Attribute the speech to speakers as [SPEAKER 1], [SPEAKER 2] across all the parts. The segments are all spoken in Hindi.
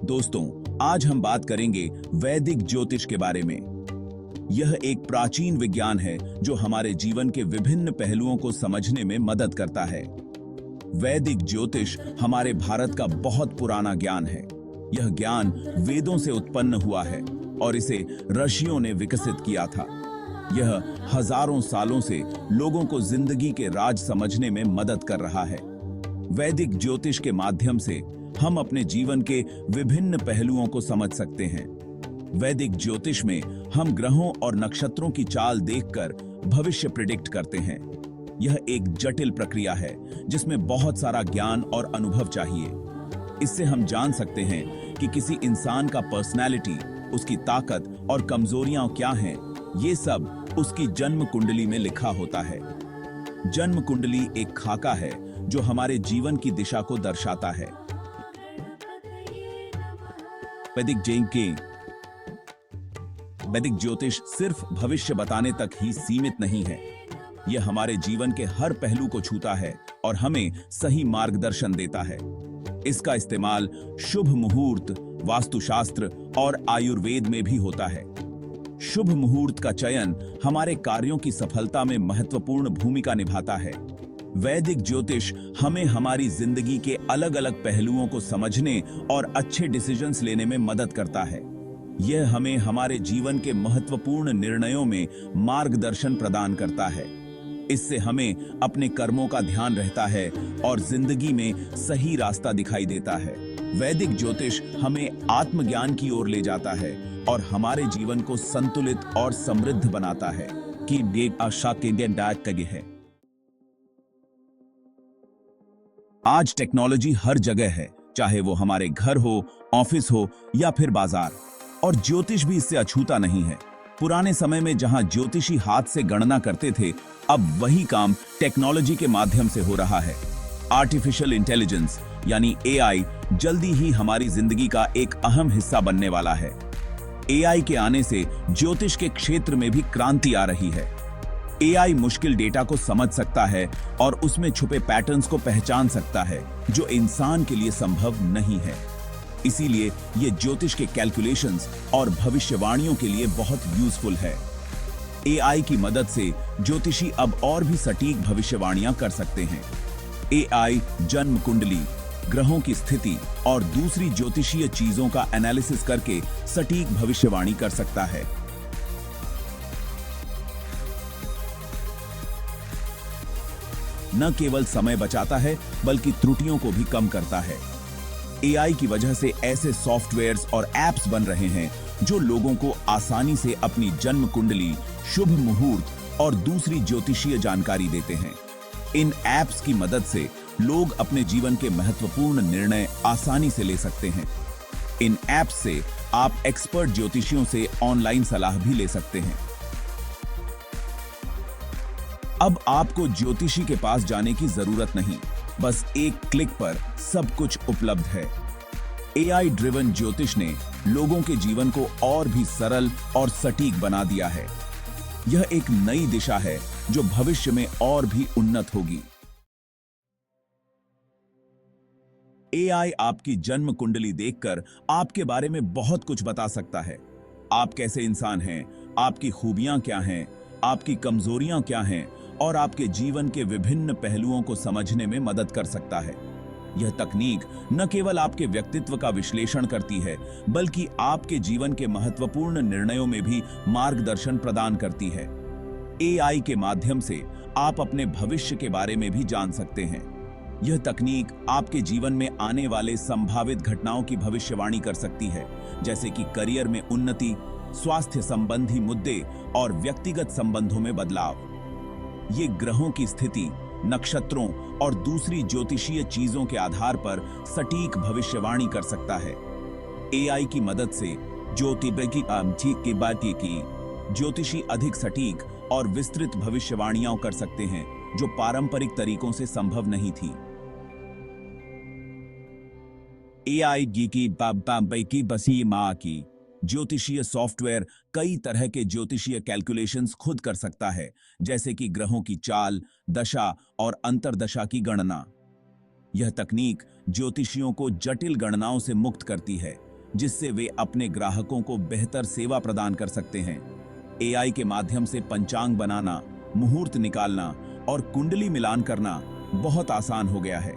[SPEAKER 1] दोस्तों, आज हम बात करेंगे वैदिक ज्योतिष के बारे में। यह एक प्राचीन विज्ञान है जो हमारे जीवन के विभिन्न पहलुओं को समझने में मदद करता है। वैदिक ज्योतिष हमारे भारत का बहुत पुराना ज्ञान है। यह ज्ञान वेदों से उत्पन्न हुआ है और इसे ऋषियों ने विकसित किया था। यह हजारों सालों से लोगों को जिंदगी के राज समझने में मदद कर रहा है। वैदिक ज्योतिष के माध्यम से हम अपने जीवन के विभिन्न पहलुओं को समझ सकते हैं। वैदिक ज्योतिष में हम ग्रहों और नक्षत्रों की चाल देखकर भविष्य प्रिडिक्ट करते हैं। यह एक जटिल प्रक्रिया है जिसमें बहुत सारा ज्ञान और अनुभव चाहिए। इससे हम जान सकते हैं कि किसी इंसान का पर्सनैलिटी, उसकी ताकत और कमजोरियां क्या हैं। ये सब उसकी जन्म कुंडली में लिखा होता है। जन्म कुंडली एक खाका है जो हमारे जीवन की दिशा को दर्शाता है। वैदिक ज्योतिष सिर्फ भविष्य बताने तक ही सीमित नहीं है। यह हमारे जीवन के हर पहलू को छूता है और हमें सही मार्गदर्शन देता है। इसका इस्तेमाल शुभ मुहूर्त, वास्तुशास्त्र और आयुर्वेद में भी होता है। शुभ मुहूर्त का चयन हमारे कार्यों की सफलता में महत्वपूर्ण भूमिका निभाता है। वैदिक ज्योतिष हमें हमारी जिंदगी के अलग अलग पहलुओं को समझने और अच्छे डिसीजंस लेने में मदद करता है। यह हमें हमारे जीवन के महत्वपूर्ण निर्णयों में मार्गदर्शन प्रदान करता है। इससे हमें अपने कर्मों का ध्यान रहता है और जिंदगी में सही रास्ता दिखाई देता है। वैदिक ज्योतिष हमें आत्मज्ञान की ओर ले जाता है और हमारे जीवन को संतुलित और समृद्ध बनाता है कि एक आशा के है। आज टेक्नोलॉजी हर जगह है, चाहे वो हमारे घर हो, ऑफिस हो या फिर बाजार, और ज्योतिष भी इससे अछूता नहीं है। पुराने समय में जहां ज्योतिषी हाथ से गणना करते थे, अब वही काम टेक्नोलॉजी के माध्यम से हो रहा है। आर्टिफिशियल इंटेलिजेंस यानी एआई जल्दी ही हमारी जिंदगी का एक अहम हिस्सा बनने वाला है। एआई के आने से ज्योतिष के क्षेत्र में भी क्रांति आ रही है। एआई मुश्किल डेटा को समझ सकता है और उसमें छुपे पैटर्न्स को पहचान सकता है जो इंसान के लिए संभव नहीं है। इसीलिए ये ज्योतिष के कैलकुलेशंस और भविष्यवाणियों के लिए बहुत यूजफुल है। एआई की मदद से ज्योतिषी अब और भी सटीक भविष्यवाणियां कर सकते हैं। एआई जन्म कुंडली, ग्रहों की स्थिति और दूसरी ज्योतिषीय चीजों का एनालिसिस करके सटीक भविष्यवाणी कर सकता है। न केवल समय बचाता है बल्कि त्रुटियों को भी कम करता है। एआई की वजह से ऐसे सॉफ्टवेयर्स और एप्स बन रहे हैं जो लोगों को आसानी से अपनी जन्म कुंडली, शुभ मुहूर्त और दूसरी ज्योतिषीय जानकारी देते हैं। इन एप्स की मदद से लोग अपने जीवन के महत्वपूर्ण निर्णय आसानी से ले सकते हैं। इन एप्स से आप एक्सपर्ट ज्योतिषियों से ऑनलाइन सलाह भी ले सकते हैं। अब आपको ज्योतिषी के पास जाने की जरूरत नहीं, बस एक क्लिक पर सब कुछ उपलब्ध है। एआई ड्रिवन ज्योतिष ने लोगों के जीवन को और भी सरल और सटीक बना दिया है। यह एक नई दिशा है जो भविष्य में और भी उन्नत होगी। एआई आपकी जन्म कुंडली देखकर आपके बारे में बहुत कुछ बता सकता है। आप कैसे इंसान हैं, आपकी खूबियां क्या हैं, आपकी कमजोरियां क्या हैं और आपके जीवन के विभिन्न पहलुओं को समझने में मदद कर सकता है। यह तकनीक न केवल आपके व्यक्तित्व का विश्लेषण करती है, बल्कि आपके जीवन के महत्वपूर्ण निर्णयों में भी मार्गदर्शन प्रदान करती है। एआई के माध्यम से आप अपने भविष्य के बारे में भी जान सकते हैं। यह तकनीक आपके जीवन में आने वाले संभावित घटनाओं की भविष्यवाणी कर सकती है, जैसे कि करियर में उन्नति, स्वास्थ्य संबंधी मुद्दे और व्यक्तिगत संबंधों में बदलाव। ये ग्रहों की स्थिति, नक्षत्रों और दूसरी ज्योतिषीय चीजों के आधार पर सटीक भविष्यवाणी कर सकता है। एआई की मदद से ज्योतिषी अधिक सटीक और विस्तृत भविष्यवाणियां कर सकते हैं जो पारंपरिक तरीकों से संभव नहीं थी। एआई की बसी मां की ज्योतिषीय सॉफ्टवेयर कई तरह के ज्योतिषीय कैलकुलेशंस खुद कर सकता है, जैसे कि ग्रहों की चाल, दशा और अंतर्दशा की गणना। यह तकनीक ज्योतिषियों को जटिल गणनाओं से मुक्त करती है, जिससे वे अपने ग्राहकों को बेहतर सेवा प्रदान कर सकते हैं। एआई के माध्यम से पंचांग बनाना, मुहूर्त निकालना और कुंडली मिलान करना बहुत आसान हो गया है।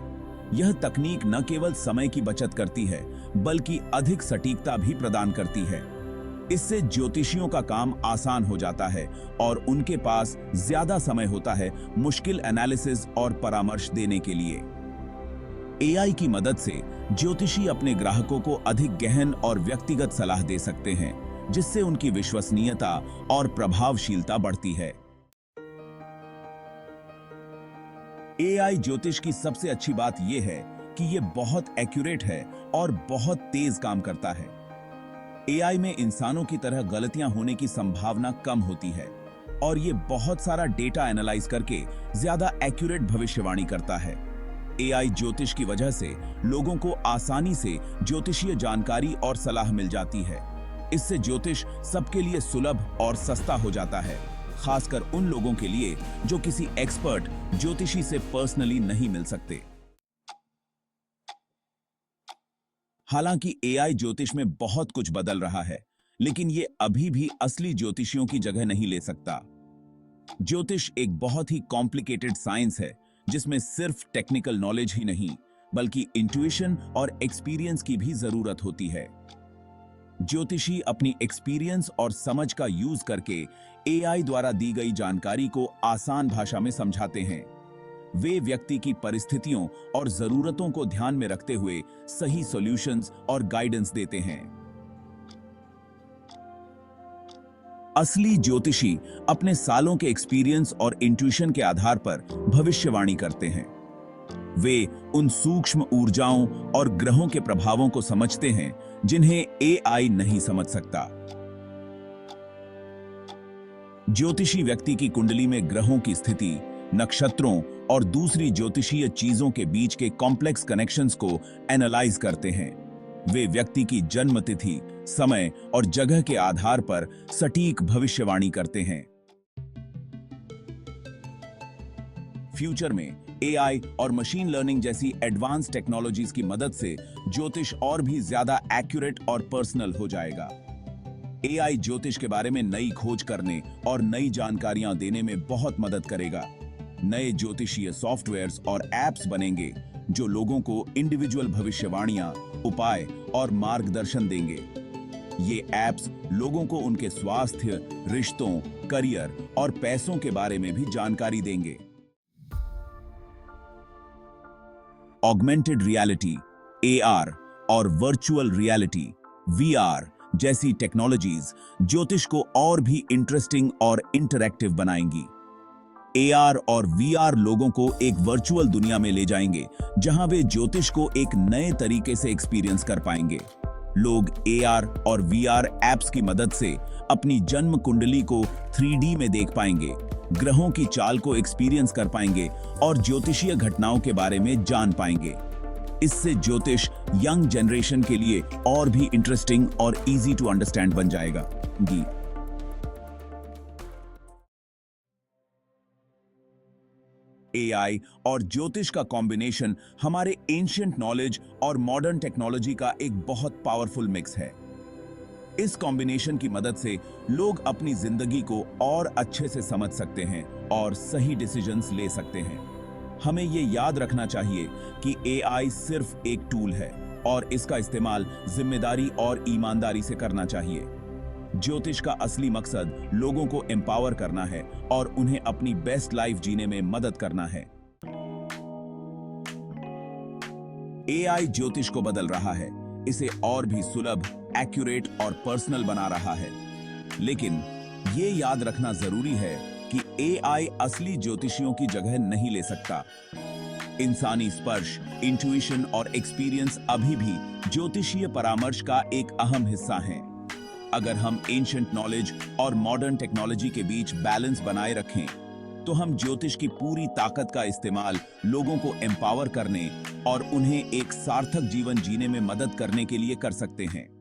[SPEAKER 1] यह तकनीक न केवल समय की बचत करती है, बल्कि अधिक सटीकता भी प्रदान करती है। इससे ज्योतिषियों का काम आसान हो जाता है और उनके पास ज्यादा समय होता है मुश्किल एनालिसिस और परामर्श देने के लिए। एआई की मदद से ज्योतिषी अपने ग्राहकों को अधिक गहन और व्यक्तिगत सलाह दे सकते हैं, जिससे उनकी विश्वसनीयता और प्रभावशीलता बढ़ती है। एआई ज्योतिष की सबसे अच्छी बात यह है कि यह बहुत एक्यूरेट है और बहुत तेज काम करता है। एआई में इंसानों की तरह गलतियां होने की संभावना कम होती है और यह बहुत सारा डेटा एनालाइज करके ज्यादा एक्यूरेट भविष्यवाणी करता है। एआई ज्योतिष की वजह से लोगों को आसानी से ज्योतिषीय जानकारी और सलाह मिल जाती है। इससे ज्योतिष सबके लिए सुलभ और सस्ता हो जाता है, खासकर उन लोगों के लिए जो किसी एक्सपर्ट ज्योतिषी से पर्सनली नहीं मिल सकते। हालांकि एआई ज्योतिष में बहुत कुछ बदल रहा है, लेकिन ये अभी भी असली ज्योतिषियों की जगह नहीं ले सकता। ज्योतिष एक बहुत ही कॉम्प्लिकेटेड साइंस है, जिसमें सिर्फ टेक्निकल नॉलेज ही नहीं, बल्कि इंट्यूशन और एक्सपीरियंस की भी जरूरत होती है। ज्योतिषी अपनी एक्सपीरियंस और समझ का यूज करके एआई द्वारा दी गई जानकारी को आसान भाषा में समझाते हैं। वे व्यक्ति की परिस्थितियों और जरूरतों को ध्यान में रखते हुए सही सॉल्यूशंस और गाइडेंस देते हैं। असली ज्योतिषी अपने सालों के एक्सपीरियंस और इंट्यूशन के आधार पर भविष्यवाणी करते हैं। वे उन सूक्ष्म ऊर्जाओं और ग्रहों के प्रभावों को समझते हैं जिन्हें एआई नहीं समझ सकता। ज्योतिषी व्यक्ति की कुंडली में ग्रहों की स्थिति, नक्षत्रों और दूसरी ज्योतिषीय चीजों के बीच के कॉम्प्लेक्स कनेक्शंस को एनालाइज करते हैं। वे व्यक्ति की जन्म तिथि, समय और जगह के आधार पर सटीक भविष्यवाणी करते हैं। फ्यूचर में एआई और मशीन लर्निंग जैसी एडवांस टेक्नोलॉजीज की मदद से ज्योतिष और भी ज्यादा एक्यूरेट और पर्सनल हो जाएगा। एआई ज्योतिष के बारे में नई खोज करने और नई जानकारियां देने में बहुत मदद करेगा। नए ज्योतिषीय सॉफ्टवेयर्स और एप्स बनेंगे जो लोगों को इंडिविजुअल भविष्यवाणियां, उपाय और मार्गदर्शन देंगे। ये एप्स लोगों को उनके स्वास्थ्य, रिश्तों, करियर और पैसों के बारे में भी जानकारी देंगे। ऑगमेंटेड रियलिटी, एआर और वर्चुअल रियलिटी, वीआर जैसी टेक्नोलॉजीज ज्योतिष को और भी इंटरेस्टिंग और इंटरैक्टिव बनाएंगी। एआर और वीआर लोगों को एक वर्चुअल दुनिया में ले जाएंगे, जहां वे ज्योतिष को एक नए तरीके से एक्सपीरियंस कर पाएंगे। लोग एआर और वीआर एप्स की मदद से अपनी जन्म कुंडली को 3D में देख पाएंगे, ग्रहों की चाल को एक्सपीरियंस कर पाएंगे और ज्योतिषीय घटनाओं के बारे में जान पाएंगे। इससे ज्योतिष यंग जनरेशन के लिए और भी इंटरेस्टिंग और इजी टू अंडरस्टैंड बन जाएगा। जी, एआई और ज्योतिष का कॉम्बिनेशन हमारे एंशिएंट नॉलेज और मॉडर्न टेक्नोलॉजी का एक बहुत पावरफुल मिक्स है। इस कॉम्बिनेशन की मदद से लोग अपनी जिंदगी को और अच्छे से समझ सकते हैं और सही डिसीजंस ले सकते हैं। हमें ये याद रखना चाहिए कि एआई सिर्फ एक टूल है और इसका इस्तेमाल जिम्मेदारी और ईमानदारी से करना चाहिए। ज्योतिष का असली मकसद लोगों को एम्पावर करना है और उन्हें अपनी बेस्ट लाइफ जीने में मदद करना है। एआई ज्योतिष को बदल रहा है, इसे और भी सुलभ, एक्यूरेट और पर्सनल बना रहा है। लेकिन ये याद रखना जरूरी है कि एआई असली ज्योतिषियों की जगह नहीं ले सकता। इंसानी स्पर्श, इंट्यूशन और एक्सपीरियंस अभी भी ज्योतिषीय परामर्श का एक अहम हिस्सा हैं। अगर हम एंशिएंट नॉलेज और मॉडर्न टेक्नोलॉजी के बीच बैलेंस बनाए रखें, तो हम ज्योतिष की पूरी ताकत का इस्तेमाल लोगों को एम्पावर करने और उन्हें एक सार्थक जीवन जीने में मदद करने के लिए कर सकते हैं।